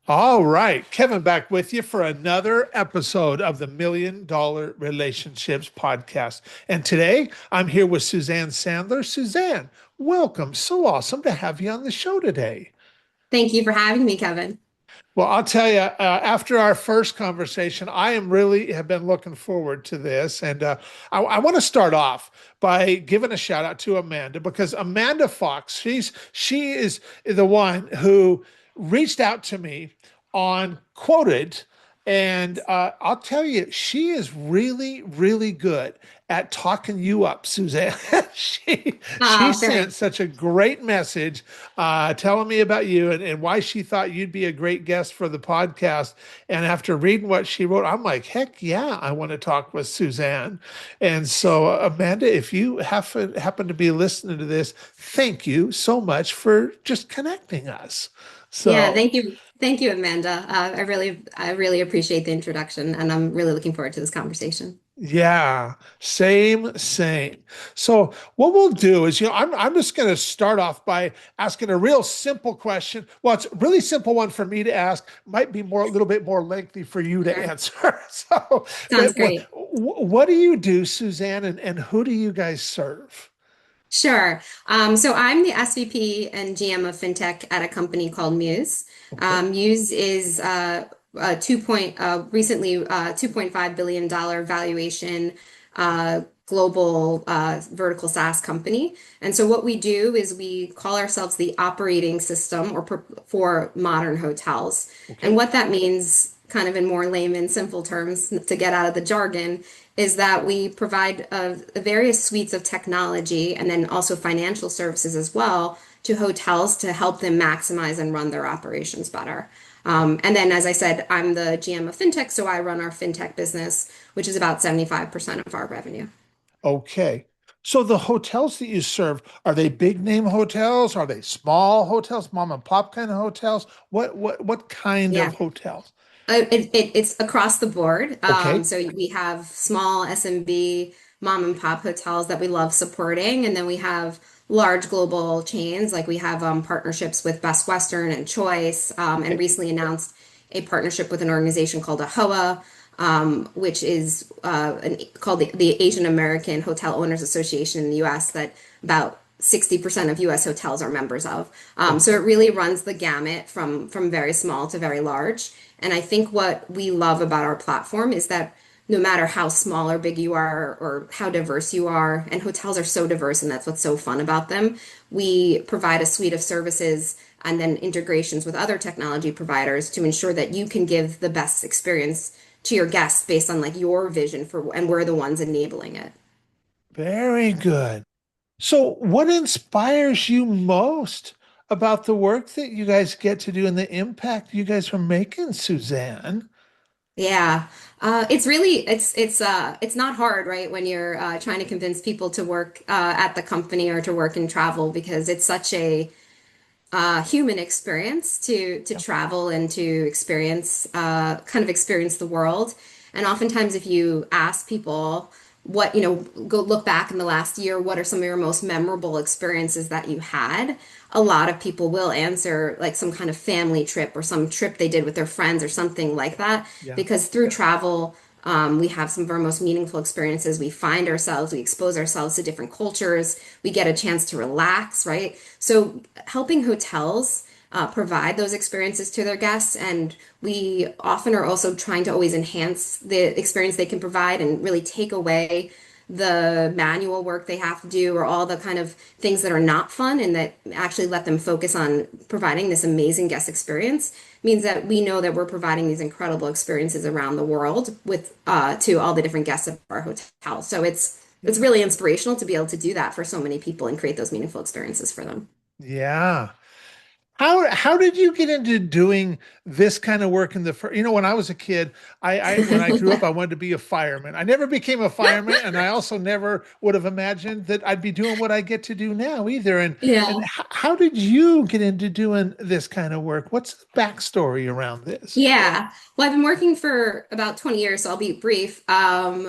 All right, Kevin back with you for another episode of the $1 Million Relationships Podcast. And today I'm here with Susanne Sandler. Susanne, welcome. So awesome to have you on the show today. Thank you for having me, Kevin. Well, I'll tell you, after our first conversation, I am really have been looking forward to this. And I want to start off by giving a shout out to Amanda because Amanda Fox, she is the one who reached out to me on Quoted. And I'll tell you, she is really, really good at talking you up, Suzanne. She sent Very. such a great message telling me about you and why she thought you'd be a great guest for the podcast. And after reading what she wrote, I'm like, heck yeah, I want to talk with Suzanne. And so, Amanda, if you happen to be listening to this, thank you so much for just connecting us. Yeah, So, thank you. Thank you, Amanda. I really appreciate the introduction, and I'm really looking forward to this conversation. yeah, same. So what we'll do is, I'm just going to start off by asking a real simple question. Well, it's a really simple one for me to ask, might be a little bit more lengthy for you to Sure. answer. So, Sounds but great. what do you do, Suzanne, and who do you guys serve? Sure. So I'm the SVP and GM of FinTech at a company called Muse. Okay. Muse is a recently $2.5 billion valuation global vertical SaaS company. And so what we do is we call ourselves the operating system for modern hotels. And Okay. what that means, kind of in more layman, simple terms, to get out of the jargon, is that we provide various suites of technology and then also financial services as well to hotels to help them maximize and run their operations better. And then, as I said, I'm the GM of FinTech, so I run our FinTech business, which is about 75% of our revenue. Okay. So the hotels that you serve, are they big name hotels? Are they small hotels, mom and pop kind of hotels? What kind of Yeah. hotels? It's across the board. Okay. So we have small SMB mom and pop hotels that we love supporting, and then we have large global chains like we have partnerships with Best Western and Choice, and Okay. recently announced a partnership with an organization called AHOA, which is called the Asian American Hotel Owners Association in the U.S. that about 60% of U.S. hotels are members of. So it Okay. really runs the gamut from very small to very large. And I think what we love about our platform is that no matter how small or big you are or how diverse you are, and hotels are so diverse, and that's what's so fun about them, we provide a suite of services and then integrations with other technology providers to ensure that you can give the best experience to your guests based on like your vision for, and we're the ones enabling it. Very good. So what inspires you most about the work that you guys get to do and the impact you guys are making, Suzanne? Yeah. It's not hard, right, when you're trying to convince people to work at the company or to work in travel because it's such a human experience to Yeah. travel and to experience the world. And oftentimes, if you ask people what, go look back in the last year, what are some of your most memorable experiences that you had? A lot of people will answer like some kind of family trip or some trip they did with their friends or something like that. Yeah. Because through travel, we have some of our most meaningful experiences. We find ourselves, we expose ourselves to different cultures, we get a chance to relax, right? So, helping hotels provide those experiences to their guests, and we often are also trying to always enhance the experience they can provide and really take away the manual work they have to do or all the kind of things that are not fun and that actually let them focus on providing this amazing guest experience means that we know that we're providing these incredible experiences around the world with to all the different guests of our hotel. So it's really inspirational to be able to do that for so many people and create those meaningful experiences for them. Yeah. How did you get into doing this kind of work in the first, when I was a kid, I when I grew up, I wanted to be a fireman. I never became a fireman, and I also never would have imagined that I'd be doing what I get to do now either. And Yeah. how did you get into doing this kind of work? What's the backstory around this? Yeah. Well, I've been working for about 20 years, so I'll be brief on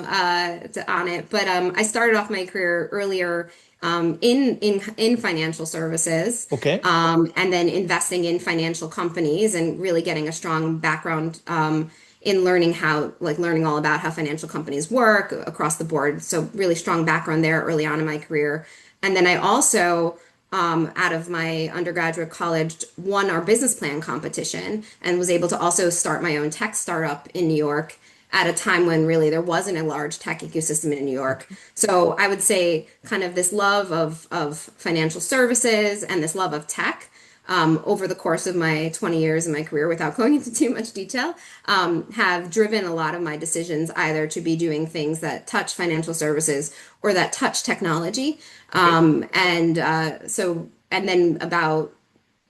it. But I started off my career earlier in financial services, Okay. and then investing in financial companies and really getting a strong background in learning learning all about how financial companies work across the board. So really strong background there early on in my career. And then I also, out of my undergraduate college, won our business plan competition and was able to also start my own tech startup in New York at a time when really there wasn't a large tech ecosystem in New York. So I would say kind of this love of financial services and this love of tech over the course of my 20 years in my career, without going into too much detail, have driven a lot of my decisions either to be doing things that touch financial services or that touch technology. Okay. And then about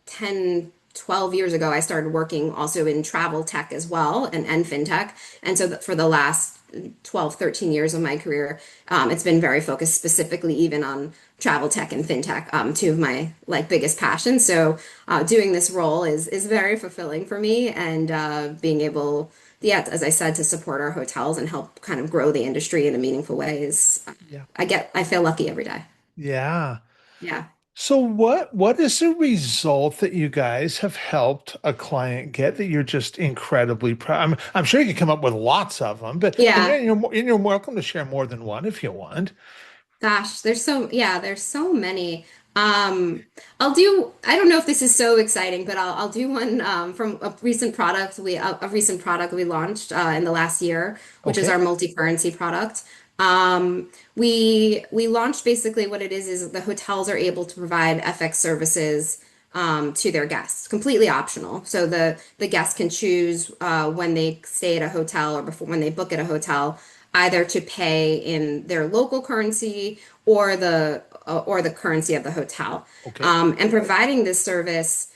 10, 12 years ago, I started working also in travel tech as well and fintech. And so for the last 12, 13 years of my career, it's been very focused specifically even on travel tech and fintech, two of my like biggest passions. So doing this role is very fulfilling for me and being able, yeah, as I said, to support our hotels and help kind of grow the industry in a meaningful way is Yeah. I feel lucky every day. Yeah. Yeah. So what is a result that you guys have helped a client get that you're just incredibly proud? I'm sure you can come up with lots of them, but Yeah. you're welcome to share more than one if you want. Gosh, there's so many. Um, I don't know if this is so exciting, but I'll do one from a recent product we launched in the last year, which is Okay. our multi-currency product. We launched basically what it is the hotels are able to provide FX services to their guests, completely optional. So the guests can choose when they stay at a hotel or before when they book at a hotel, either to pay in their local currency or the currency of the hotel. Okay. And providing this service,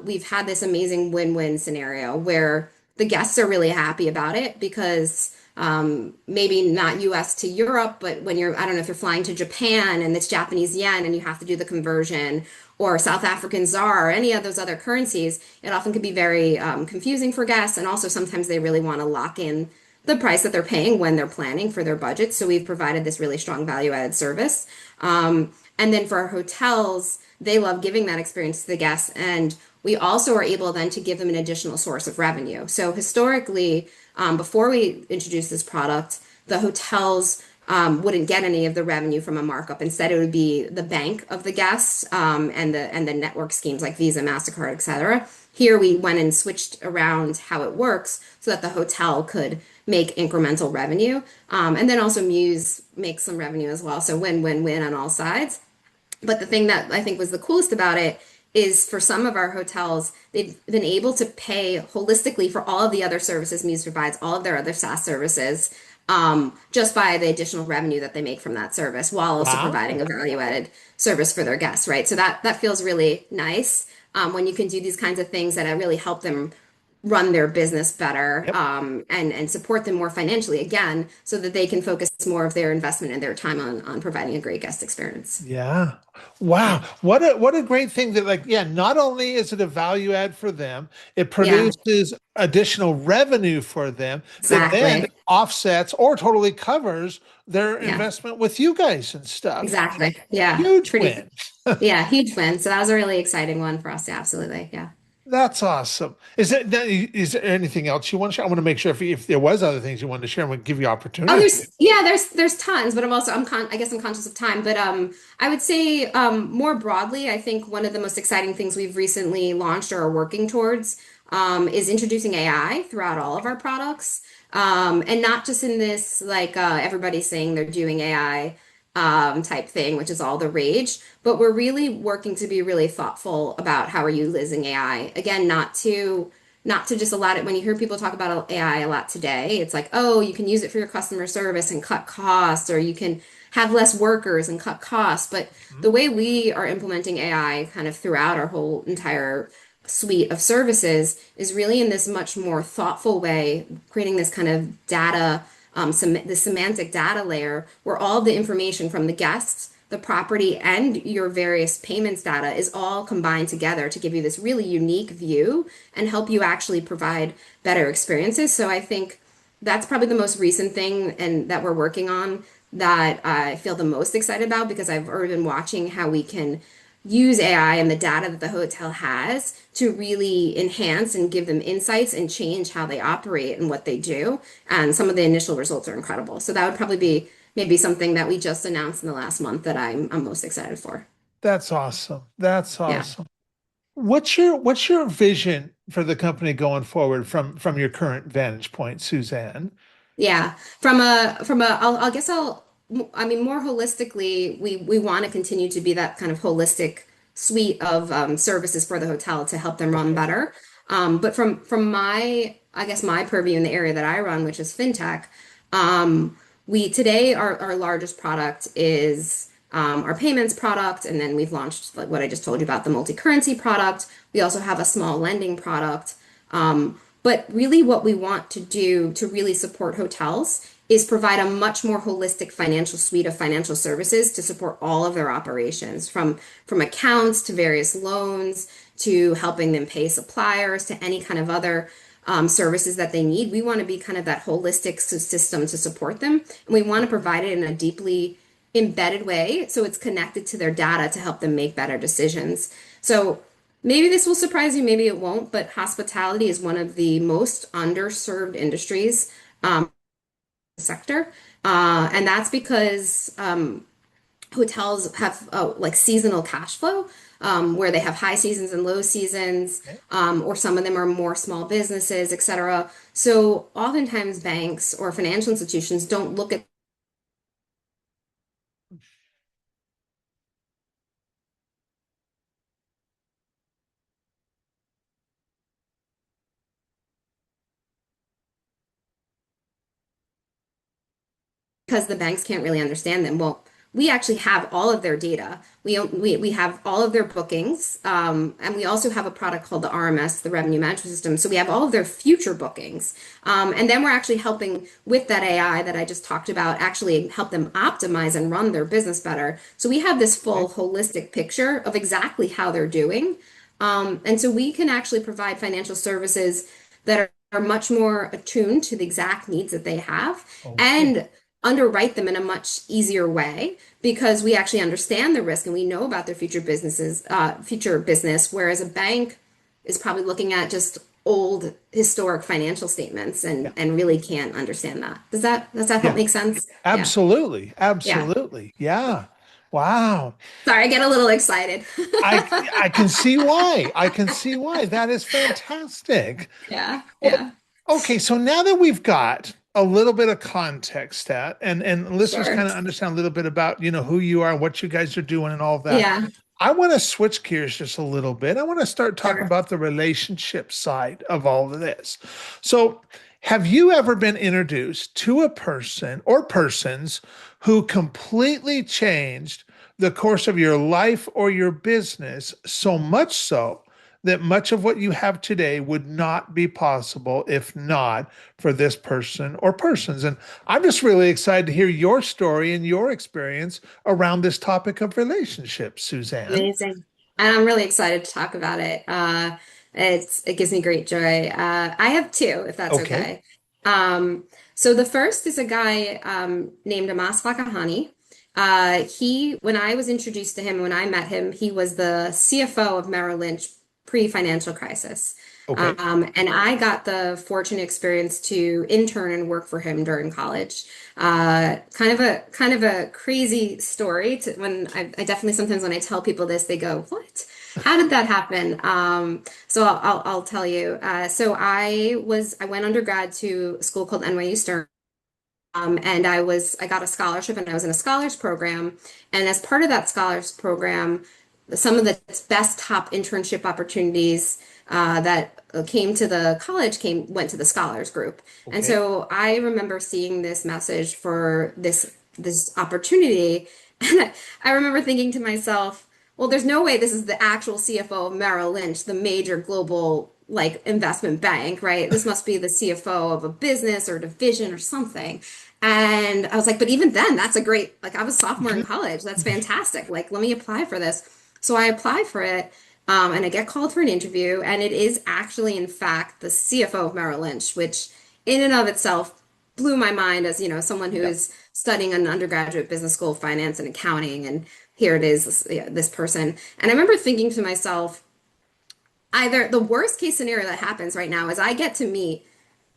we've had this amazing win-win scenario where the guests are really happy about it because maybe not US to Europe, but when I don't know if you're flying to Japan and it's Japanese yen and you have to do the conversion, or South African ZAR, or any of those other currencies, it often can be very confusing for guests. And also sometimes they really want to lock in the price that they're paying when they're planning for their budget. So we've provided this really strong value added service. And then for our hotels, they love giving that experience to the guests. And we also are able then to give them an additional source of revenue. So historically, before we introduced this product, the hotels wouldn't get any of the revenue from a markup. Instead, it would be the bank of the guests and the network schemes like Visa, MasterCard, et cetera. Here we went and switched around how it works so that the hotel could make incremental revenue. And then also Muse makes some revenue as well. So win, win, win on all sides. But the thing that I think was the coolest about it is for some of our hotels, they've been able to pay holistically for all of the other services Muse provides, all of their other SaaS services, just by the additional revenue that they make from that service, while also providing Wow. a value-added service for their guests, right? So that feels really nice when you can do these kinds of things that really help them run their business better Yep. and support them more financially again so that they can focus more of their investment and their time on providing a great guest experience. Yeah. Yeah. Wow. What a great thing that like yeah, not only is it a value add for them, it Yeah, produces additional revenue for them that then exactly. offsets or totally covers their Yeah, investment with you guys and stuff. exactly. Yeah, Huge win. yeah, huge win. So that was a really exciting one for us. Yeah, absolutely. Yeah. That's awesome. Is there anything else you want to share? I want to make sure if there was other things you wanted to share, we give you Oh, opportunity. there's tons, but I guess I'm conscious of time. But I would say more broadly, I think one of the most exciting things we've recently launched or are working towards is introducing AI throughout all of our products, and not just in this like everybody's saying they're doing AI type thing, which is all the rage. But we're really working to be really thoughtful about how are you using AI. Again, not to just allow it when you hear people talk about AI a lot today, it's like, oh, you can use it for your customer service and cut costs, or you can have less workers and cut costs. But the way we are implementing AI kind of throughout our whole entire suite of services is really in this much more thoughtful way, creating this kind of data, the semantic data layer where all the information from the guests, the property, and your various payments data is all combined together to give you this really unique view and help you actually provide better experiences. So I think that's probably the most recent thing and that we're working on. that I feel the most excited about because I've already been watching how we can use AI and the data that the hotel has to really enhance and give them insights and change how they operate and what they do. And some of the initial results are incredible. So that would probably be maybe something that we just announced in the last month that I'm most excited for. That's awesome. That's Yeah. awesome. What's your vision for the company going forward from your current vantage point, Suzanne? Yeah, I guess I mean, more holistically, we want to continue to be that kind of holistic suite of services for the hotel to help them run Okay. better. But from my, I guess my purview in the area that I run, which is fintech, we today our largest product is our payments product, and then we've launched like what I just told you about the multi-currency product. We also have a small lending product. But really, what we want to do to really support hotels is provide a much more holistic financial suite of financial services to support all of their operations, from accounts to various loans to helping them pay suppliers to any kind of other services that they need. We want to be kind of that holistic system to support them, and we want to provide it in a deeply embedded way so it's connected to their data to help them make better decisions. So maybe this will surprise you, maybe it won't, but hospitality is one of the most underserved industries sector. And that's because hotels have like seasonal cash flow, where they have high seasons and low seasons, Okay. or some of them are more small businesses, etc. So oftentimes banks or financial institutions don't look at because the banks can't really understand them. Well, we actually have all of their data. We have all of their bookings, and we also have a product called the RMS, the Revenue Management System. So we have all of their future bookings, and then we're actually helping with that AI that I just talked about, actually help them optimize and run their business better. So we have this full Okay. holistic picture of exactly how they're doing, and so we can actually provide financial services that are much more attuned to the exact needs that they have Okay. and underwrite them in a much easier way because we actually understand the risk and we know about their future business, whereas a bank is probably looking at just old historic financial statements Yeah. and really can't understand that. Does that help Yeah. make sense? Yeah. Absolutely. Yeah. Absolutely. Yeah. Wow. Sorry, I get a little excited. I I can see why. I can see why. That is fantastic. Yeah. Well, Yeah. okay, so now that we've got a little bit of context that and listeners Sure. kind of understand a little bit about, who you are, what you guys are doing and all of that. Yeah. I want to switch gears just a little bit. I want to start talking Sure. about the relationship side of all of this. So, have you ever been introduced to a person or persons who completely changed the course of your life or your business, so much so that much of what you have today would not be possible if not for this person or persons? And I'm just really excited to hear your story and your experience around this topic of relationships, Suzanne. Amazing. And I'm really excited to talk about it. It gives me great joy. I have two, if that's Okay. okay. So the first is a guy named Amas Fakahani. When I was introduced to him, when I met him, he was the CFO of Merrill Lynch pre-financial crisis. Okay. And I got the fortunate experience to intern and work for him during college. Kind of a crazy story to when I definitely sometimes when I tell people this, they go, "What? How did that happen?" So I'll tell you. So I went undergrad to a school called NYU Stern. And I got a scholarship and I was in a scholars program. And as part of that scholars program, some of the best top internship opportunities that came to the college went to the scholars group. And Okay. so I remember seeing this message for this opportunity. And I remember thinking to myself, well, there's no way this is the actual CFO of Merrill Lynch, the major global like investment bank, right? This must be the CFO of a business or division or something. And I was like, but even then, that's a great, like I was a sophomore in college. That's fantastic. Like, let me apply for this. So I applied for it, and I get called for an interview, and it is actually, in fact, the CFO of Merrill Lynch, which in and of itself blew my mind as, someone who Yeah. is studying an undergraduate business school of finance and accounting, and here it is, this person. And I remember thinking to myself, either the worst case scenario that happens right now is I get to meet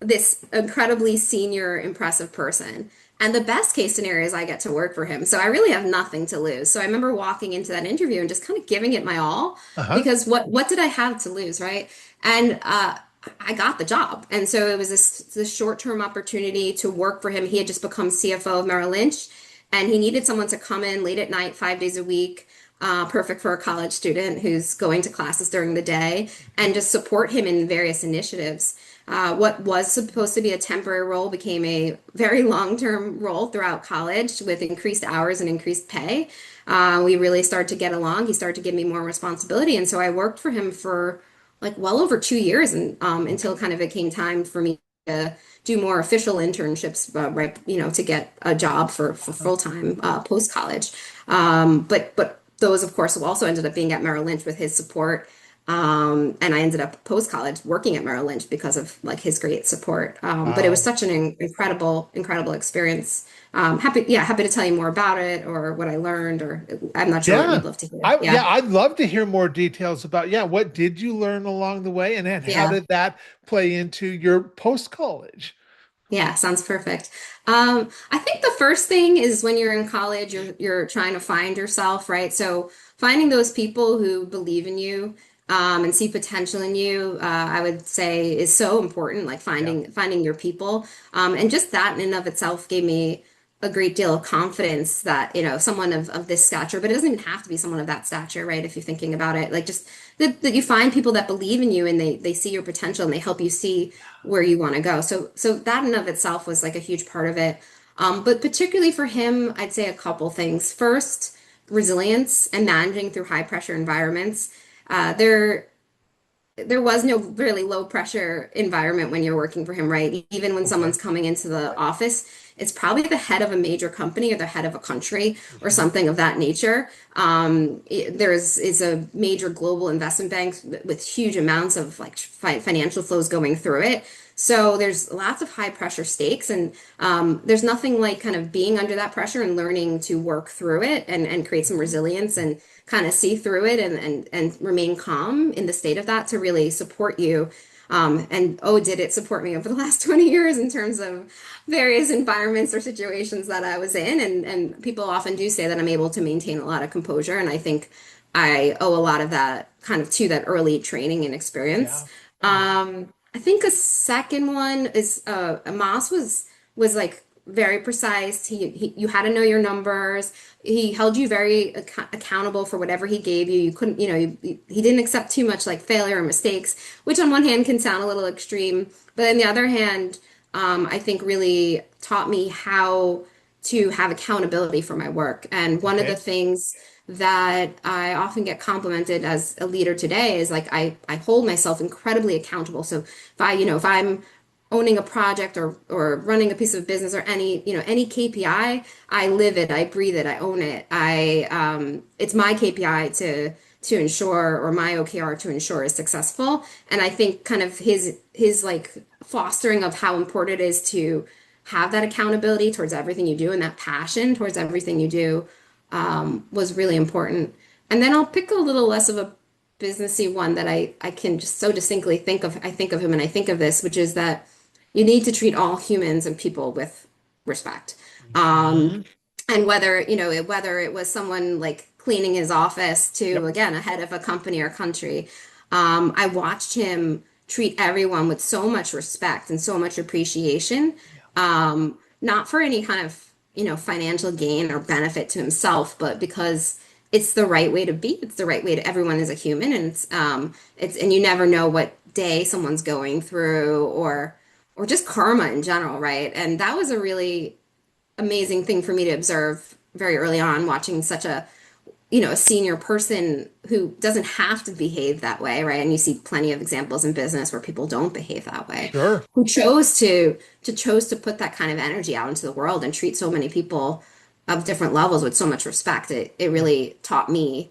this incredibly senior, impressive person. And the best case scenario is I get to work for him. So I really have nothing to lose. So I remember walking into that interview and just kind of giving it my all Uh-huh. because what did I have to lose, right? And I got the job. And so it was this short-term opportunity to work for him. He had just become CFO of Merrill Lynch, and he needed someone to come in late at night, 5 days a week. Perfect for a college student who's going to classes during the day and just support him in various initiatives. What was supposed to be a temporary role became a very long-term role throughout college with increased hours and increased pay. We really started to get along. He started to give me more responsibility, and so I worked for him for like well over 2 years, and until kind of it came time for me to do more official internships, right? To get a job for full time post college. But those, of course, also ended up being at Merrill Lynch with his support. And I ended up post college working at Merrill Lynch because of like his great support. But it was Wow. such an incredible experience. Happy to tell you more about it or what I learned, or I'm not sure what Yeah. you'd love to hear. Yeah, Yeah, I'd love to hear more details about, yeah, what did you learn along the way, and then how yeah. did that play into your post-college? Yeah, sounds perfect. I think the first thing is when you're in college, you're trying to find yourself, right? So finding those people who believe in you and see potential in you, I would say is so important. Like Yeah. finding your people, and just that in and of itself gave me a great deal of confidence that someone of this stature, but it doesn't even have to be someone of that stature, right? If you're thinking about it, like just that you find people that believe in you and they see your potential and they help you see where you want to go. So that in of itself was like a huge part of it. But particularly for him, I'd say a couple things. First, resilience and managing through high pressure environments. There was no really low pressure environment when you're working for him, right? Even when Okay. someone's coming into the office, it's probably the head of a major company or the head of a country or Mhm. something of that nature. There's is a major global investment bank with huge amounts of like financial flows going through it. So there's lots of high pressure stakes, and there's nothing like kind of being under that pressure and learning to work through it and create some resilience and kind of see through it and remain calm in the state of that to really support you. And oh, did it support me over the last 20 years in terms of various environments or situations that I was in. And people often do say that I'm able to maintain a lot of composure. And I think I owe a lot of that kind of to that early training and experience. Yeah. Yeah. I think a second one is Moss was like very precise. You had to know your numbers. He held you very accountable for whatever he gave you. You couldn't, he didn't accept too much like failure or mistakes, which on one hand can sound a little extreme, but on the other hand, I think really taught me how to have accountability for my work. And one of the Okay. things that I often get complimented as a leader today is like I hold myself incredibly accountable. So if I'm owning a project or running a piece of business or any KPI, I live it, I breathe it, I own it. It's my KPI to ensure, or my OKR to ensure is successful. And I think kind of his like fostering of how important it is to have that accountability towards everything you do and that passion towards everything you do was really important. And then I'll pick a little less of a businessy one that I can just so distinctly think of. I think of him and I think of this, which is that you need to treat all humans and people with respect. Um, Mhm. and whether it was someone like cleaning his office to, Yep. again, a head of a company or country, I watched him treat everyone with so much respect and so much appreciation, Yeah. not for any kind of, financial gain or benefit to himself, but because it's the right way to be. It's the right way to everyone is a human, and and you never know what day someone's going through or just karma in general, right? And that was a really amazing thing for me to observe very early on, watching such a senior person who doesn't have to behave that way, right? And you see plenty of examples in business where people don't behave that way, Sure. who chose to put that kind of energy out into the world and treat so many people of different levels with so much respect. It Yeah. really taught me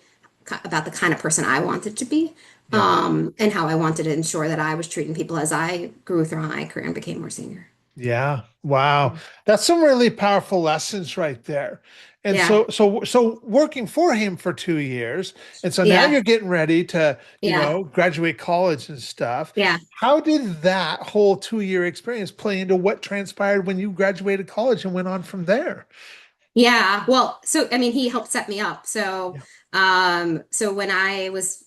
about the kind of person I wanted to be, Yeah. and how I wanted to ensure that I was treating people as I grew through my career and became more senior. Yeah. Wow. That's some really powerful lessons right there. And Yeah. so working for him for 2 years. And so now Yeah. you're getting ready to, Yeah. graduate college and stuff. Yeah. How did that whole 2 year experience play into what transpired when you graduated college and went on from there? Yeah. Well, so I mean, he helped set me up. So, Yeah. so when I was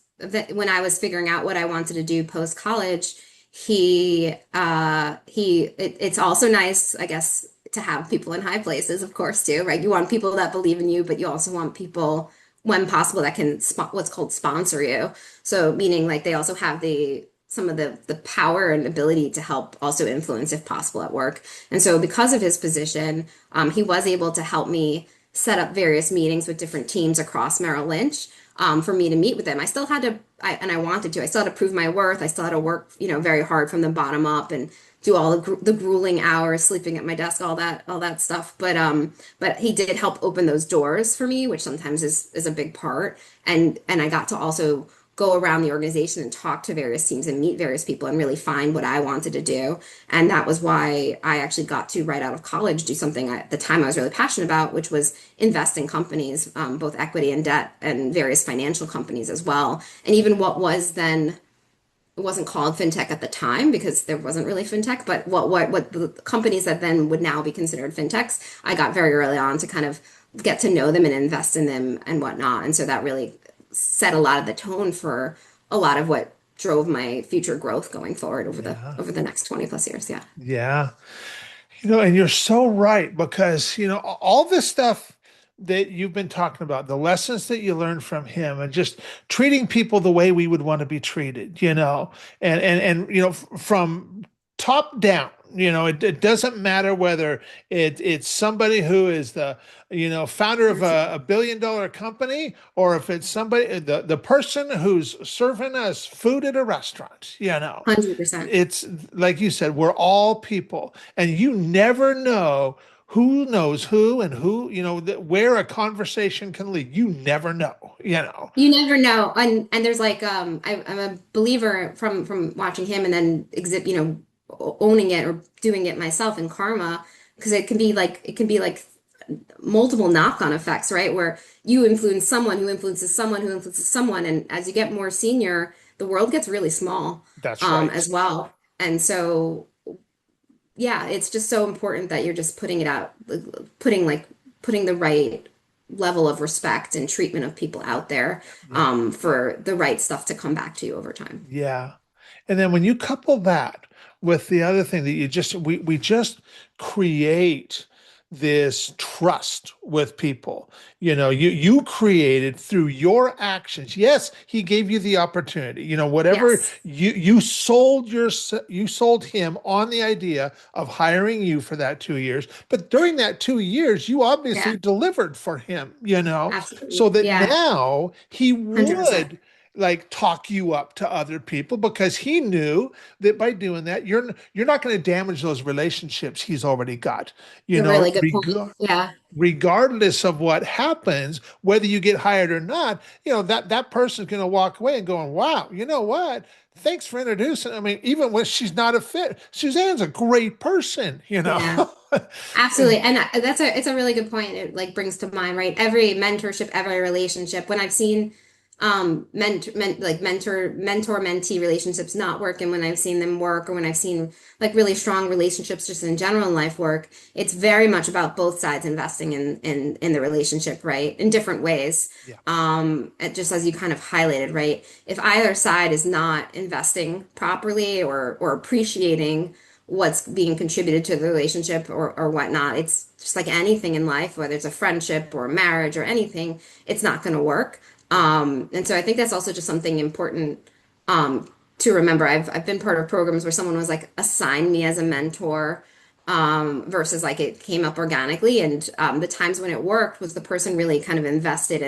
figuring out what I wanted to do post college, it's also nice, I guess, to have people in high places, of course, too, right? You want people that believe in you, but you also want people, when possible, that can what's called sponsor you. So, meaning like they also have some of the power and ability to help also influence if possible at work. And so because of his position, he was able to help me set up various meetings with different teams across Merrill Lynch, for me to meet with them. I still had to, and I wanted to, I still had to prove my worth. I still had to work, very hard from the bottom up and do all the grueling hours, sleeping at my desk, all that stuff. But he did help open those doors for me, which sometimes is a big part. And I got to also go around the organization and talk to various teams and meet various people and really find what I wanted to do. And that was why I actually got to, right out of college, do something at the time I was really passionate about, which was invest in companies, both equity and debt, and various financial companies as well. And even what was then, it wasn't called fintech at the time because there wasn't really fintech, but what the companies that then would now be considered fintechs, I got very early on to kind of get to know them and invest in them and whatnot. And so that really set a lot of the tone for a lot of what drove my future growth going forward Yeah. over the next 20 plus years. Yeah. Yeah. And you're so right because, all this stuff that you've been talking about, the lessons that you learned from him and just treating people the way we would want to be treated, from top down, it doesn't matter whether it's somebody who is the, founder of a billion-dollar company or if it's somebody, the person who's serving us food at a restaurant, 100%. it's like you said, we're all people, and you never know who knows who and who, where a conversation can lead. You never know. You never know. And there's like I'm a believer from watching him and then owning it or doing it myself in karma, because it can be like multiple knock-on effects, right? Where you influence someone who influences someone who influences someone, and as you get more senior, the world gets really small, That's right. as well. And so yeah, it's just so important that you're just putting it out, putting the right level of respect and treatment of people out there, Yeah. for the right stuff to come back to you over time. Yeah. And then when you couple that with the other thing that we just create this trust with people. You created through your actions. Yes, he gave you the opportunity. Whatever Yes, you sold him on the idea of hiring you for that 2 years. But during that 2 years, you yeah, obviously delivered for him, so absolutely, that yeah, now he 100%. would like talk you up to other people because he knew that by doing that you're not going to damage those relationships he's already got, A really good point. Yeah, regardless of what happens, whether you get hired or not. That person's going to walk away and going, wow, you know what, thanks for introducing. I mean, even when she's not a fit, Suzanne's a great person. yeah. Absolutely. And it's a really good point. It like brings to mind, right? Every mentorship, every relationship. When I've seen mentor mentee relationships not work, and when I've seen them work, or when I've seen like really strong relationships just in general in life work, it's very much about both sides investing in the relationship, right? In different ways. Yeah, Just as you kind of highlighted, right? If either side is not investing properly or appreciating what's being contributed to the relationship or whatnot. It's just like anything in life, whether it's a friendship or a marriage or anything, it's not going to work. And so I think that's also just something important, to remember. I've been part of programs where someone was like assign me as a mentor, versus like it came up organically. And the times when it worked was the person really kind of invested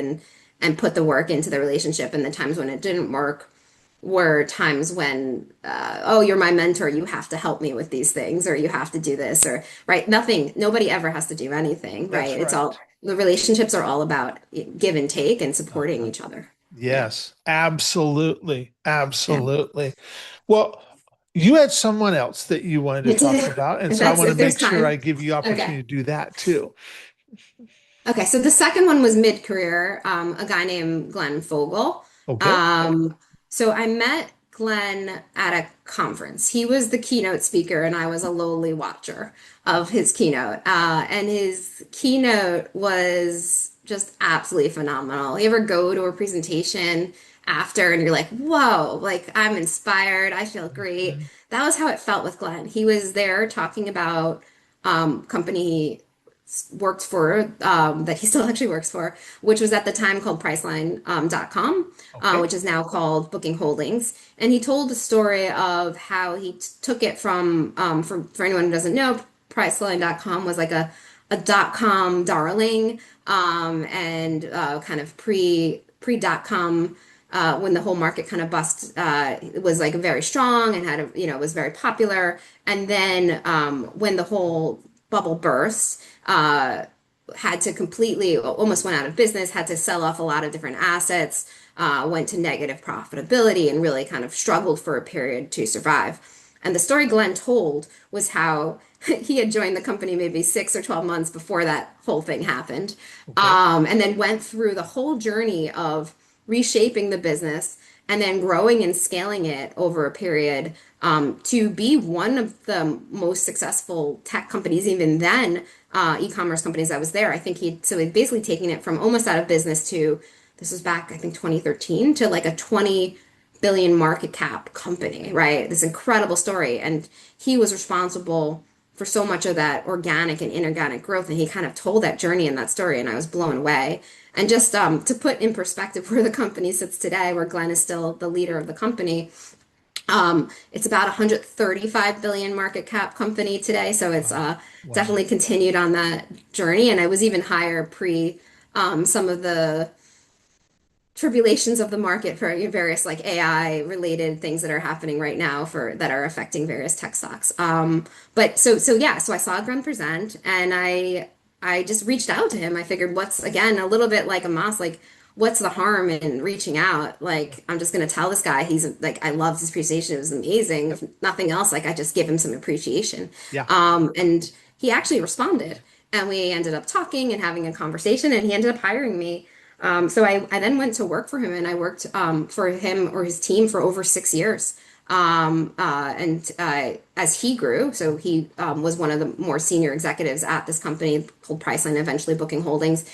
and put the work into the relationship. And the times when it didn't work were times when, oh, you're my mentor, you have to help me with these things, or you have to do this, or right, nobody ever has to do anything, that's right? It's right. all, the relationships are all about give and take and supporting Uh-huh. each other. Yeah. Yes, absolutely. Yeah. Absolutely. Well, You had someone else that you wanted to I talk did. about, and If so I that's want to if there's make sure time. I give you Okay. opportunity to do that too. Okay, so the second one was mid-career, a guy named Glenn Fogel. Okay. Um, so I met Glenn at a conference. He was the keynote speaker, and I was a lowly watcher of his keynote. And his keynote was just absolutely phenomenal. You ever go to a presentation after and you're like, whoa, like I'm inspired, I feel great. Mhm. That was how it felt with Glenn. He was there talking about company worked for that he still actually works for, which was at the time called Priceline.com, Okay. which is now called Booking Holdings. And he told the story of how he took it from for anyone who doesn't know, Priceline.com was like a .com darling, and kind of pre .com. When the whole market kind of bust, it was like very strong and had a, was very popular. And then when the whole bubble burst, had to completely almost went out of business, had to sell off a lot of different assets, went to negative profitability, and really kind of struggled for a period to survive. And the story Glenn told was how he had joined the company maybe 6 or 12 months before that whole thing happened, Okay. and then went through the whole journey of reshaping the business and then growing and scaling it over a period, to be one of the most successful tech companies, even then, e-commerce companies that was there. I think he'd basically taken it from almost out of business to, this was back, I think, 2013, to like a 20 billion market cap company, right? This incredible story. And he was responsible for so much of that organic and inorganic growth. And he kind of told that journey and that story, and I was blown away. And just to put in perspective where the company sits today, where Glenn is still the leader of the company, it's about 135 billion market cap company today, so it's Wow. Wow. definitely continued on that journey. And I was even higher pre some of the tribulations of the market for various like AI related things that are happening right now for that are affecting various tech stocks. But so yeah, so I saw Glenn present, and I just reached out to him. I figured, what's, again, a little bit like a moss, like what's the harm in reaching out? Like I'm just gonna tell this guy, he's like, I loved his presentation, it was amazing. If nothing else, like I just give him some appreciation. Yeah. And he actually responded, and we ended up talking and having a conversation, and he ended up hiring me. So I then went to work for him, and I worked for him or his team for over 6 years. And as he grew, so he was one of the more senior executives at this company called Priceline, eventually Booking Holdings.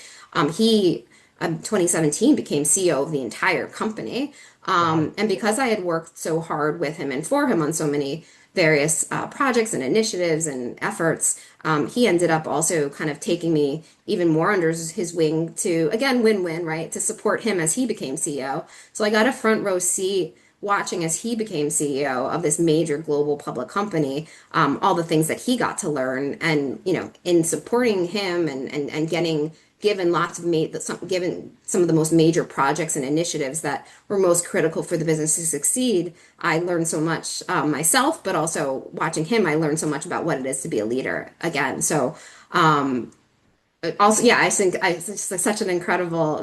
He 2017 became CEO of the entire company. Wow. And because I had worked so hard with him and for him on so many various projects and initiatives and efforts, he ended up also kind of taking me even more under his wing to, again, win-win, right? To support him as he became CEO. So I got a front row seat watching as he became CEO of this major global public company, all the things that he got to learn, and in supporting him and getting given lots of given some of the most major projects and initiatives that were most critical for the business to succeed. I learned so much myself, but also watching him, I learned so much about what it is to be a leader again. So also, yeah, I think it's just like such an incredible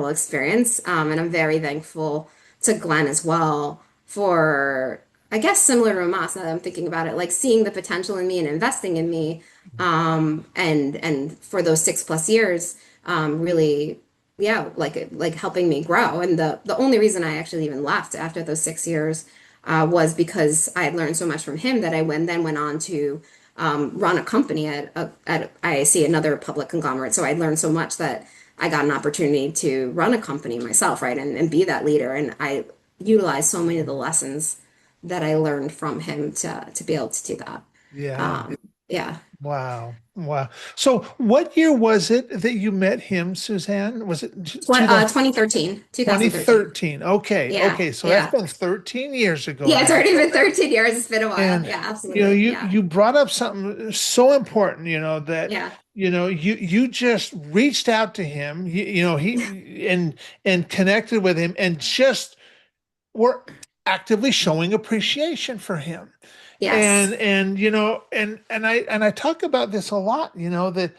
experience. And I'm very thankful to Glenn as well for, I guess, similar to Ramas, now that I'm thinking about it, like seeing the potential in me and investing in me, and for those 6+ years, really, yeah, like helping me grow. And the only reason I actually even left after those 6 years was because I had learned so much from him that I went on to run a company at IAC, another public conglomerate. So I learned so much that I got an opportunity to run a company myself, right, and be that leader. And I utilized so many of the lessons that I learned from him to be able to do that. Yeah. Um, yeah. Wow. Wow. So what year was it that you met him, Suzanne? Was it What 2013, 2013. 2013? Okay. Yeah, Okay. So that's yeah. been 13 years ago Yeah, it's now. already been 13 years. It's been a while. And Yeah, you know, absolutely. you Yeah. you brought up something so important, that Yeah. you just reached out to him, he and connected with him and just were actively showing appreciation for him. Yes. And I talk about this a lot, that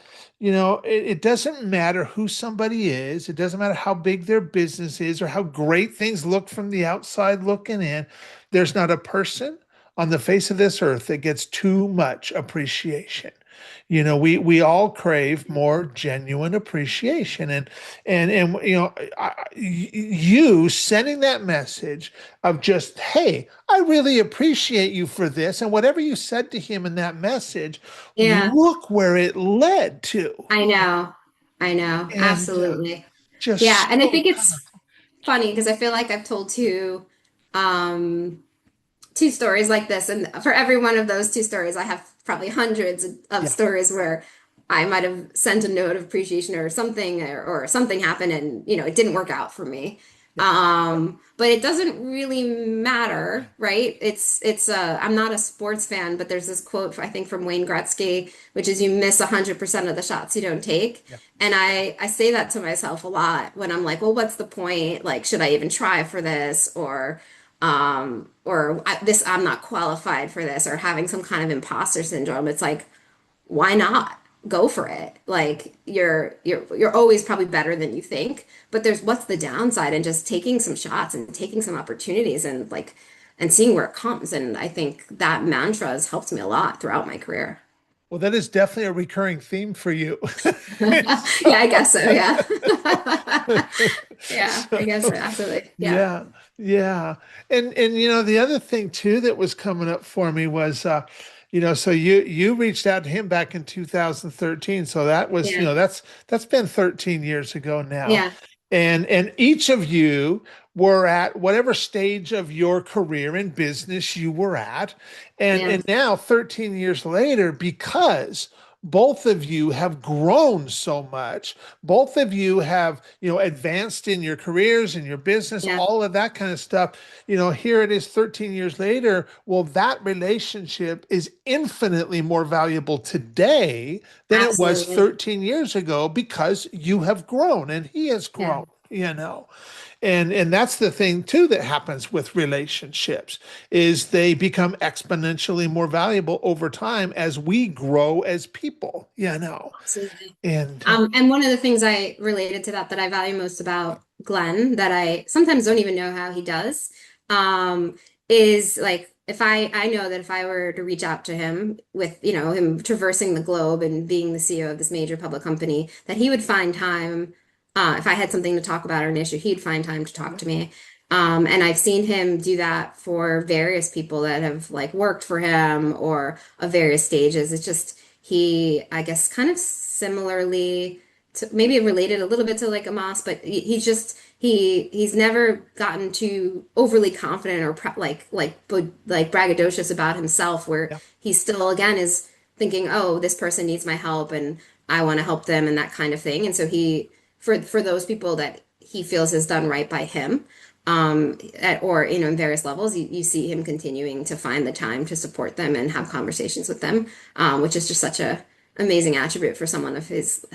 it doesn't matter who somebody is, it doesn't matter how big their business is or how great things look from the outside looking in. There's not a person, on the face of this earth that gets too much appreciation. We all crave more genuine appreciation, and you sending that message of just, hey, I really appreciate you for this, and whatever you said to him in that message, Yeah, look where it led to. I know. I know. And Absolutely. Yeah, just and I so think it's funny because I feel like I've told um two stories like this, and for every one of those two stories, I have probably hundreds of yeah, stories where I might have sent a note of appreciation or something, or something happened, and it didn't work out for me. yeah, But it doesn't really matter, right? I'm not a sports fan, but there's this quote, I think, from Wayne Gretzky, which is, you miss 100% of the shots you don't take. yeah, And I say that to myself a lot when I'm like, well, what's the point? Like, should I even try for this? This, I'm not qualified for this, or having some kind of imposter syndrome. It's like, why not go for it? Like, you're always probably better than you think, but what's the downside in just taking some shots and taking some opportunities, and seeing where it comes. And I think that mantra has helped me a lot throughout my career. well, that is definitely a recurring theme for you. Yeah, I guess so. Yeah. Yeah, I guess so. So, Absolutely. Yeah. yeah, yeah. And the other thing too that was coming up for me was so you reached out to him back in 2013. So that was, Yeah. that's been 13 years ago now. Yeah. And each of you were at whatever stage of your career in business you were at. And Yeah. and now 13 years later, because both of you have grown so much, both of you have, advanced in your careers and your business, Yeah. all of that kind of stuff. Here it is 13 years later. Well, that relationship is infinitely more valuable today than it was Absolutely. 13 years ago because you have grown and he has Yeah. grown. And that's the thing too that happens with relationships is they become exponentially more valuable over time as we grow as people. Absolutely. And And one of the things I related to that I value most about Glenn, that I sometimes don't even know how he does, um, is like, if I know that if I were to reach out to him with, him traversing the globe and being the CEO of this major public company, that he would find time, if I had something to talk about or an issue, he'd find time to talk to me. And I've seen him do that for various people that have like worked for him or of various stages. It's just, I guess, kind of similarly to, maybe related a little bit to like Amos, but he's never gotten too overly confident or like braggadocious about himself, where yeah, he still again is thinking, oh, this person needs my help and I want to help them, and that kind of thing. And so for those people that he feels has done right by him, or in various levels, you see him continuing to find the time to support them and have conversations with them, which is just such a amazing attribute for someone of his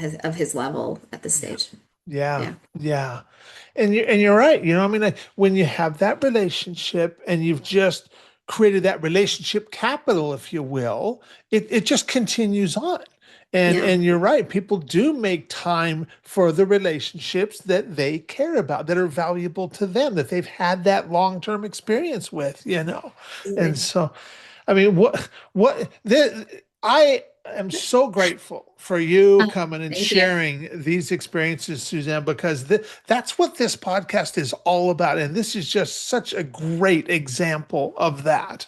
level at this yeah, stage. yeah, Yeah. yeah. And you're right. I mean, like, when you have that relationship and you've just created that relationship capital, if you will, it just continues on. And Yeah. and you're right. People do make time for the relationships that they care about, that are valuable to them, that they've had that long-term experience with. And Absolutely. so, I mean, I am so grateful for you Uh, coming and Thank you. sharing these experiences, Suzanne, because that's what this podcast is all about. And this is just such a great example of that.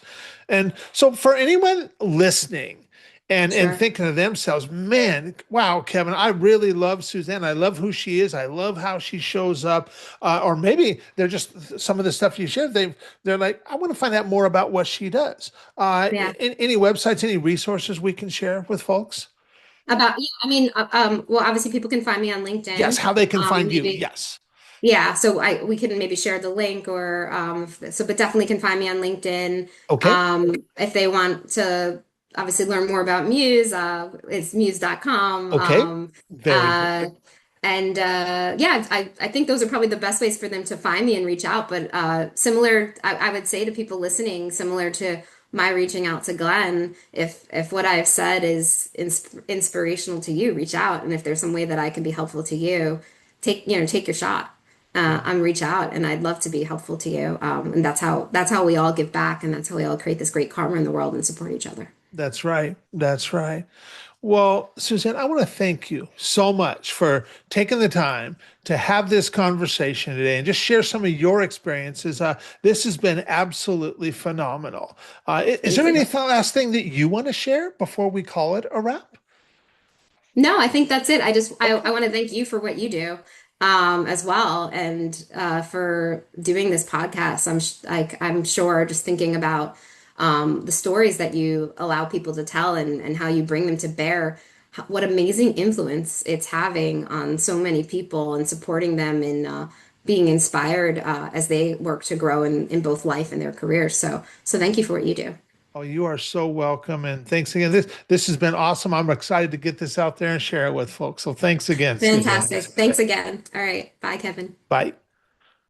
And so, for anyone listening, and Sure. thinking to themselves, man, wow, Kevin, I really love Suzanne. I love who she is. I love how she shows up. Or maybe they're just some of the stuff you shared. They're like, I want to find out more about what she does. Yeah. Any websites, any resources we can share with folks? Yeah, I mean, well, obviously people can find me on Yes, LinkedIn. how they can find you. Maybe, Yes. yeah, so we can maybe share the link, or but definitely can find me on LinkedIn. Okay. If they want to obviously learn more about Muse, it's muse.com. Okay. Very good. Yeah, I think those are probably the best ways for them to find me and reach out. But I would say to people listening, similar to my reaching out to Glenn, if what I've said is inspirational to you, reach out. And if there's some way that I can be helpful to you, take your shot. reach out, and I'd love to be helpful to you. And that's how we all give back, and that's how we all create this great karma in the world and support each other. That's right. That's right. Well, Suzanne, I want to thank you so much for taking the time to have this conversation today and just share some of your experiences. This has been absolutely phenomenal. Is Thank there you. any last thing that you want to share before we call it a wrap? No, I think that's it. I Okay. want to thank you for what you do as well, and for doing this podcast. I'm sure just thinking about the stories that you allow people to tell, and how you bring them to bear, what amazing influence it's having on so many people and supporting them in being inspired as they work to grow in both life and their careers. So thank you for what you do. Oh, you are so welcome. And thanks again. This has been awesome. I'm excited to get this out there and share it with folks. So thanks again, Suzanne. Fantastic. Thanks again. All right. Bye, Kevin. Bye.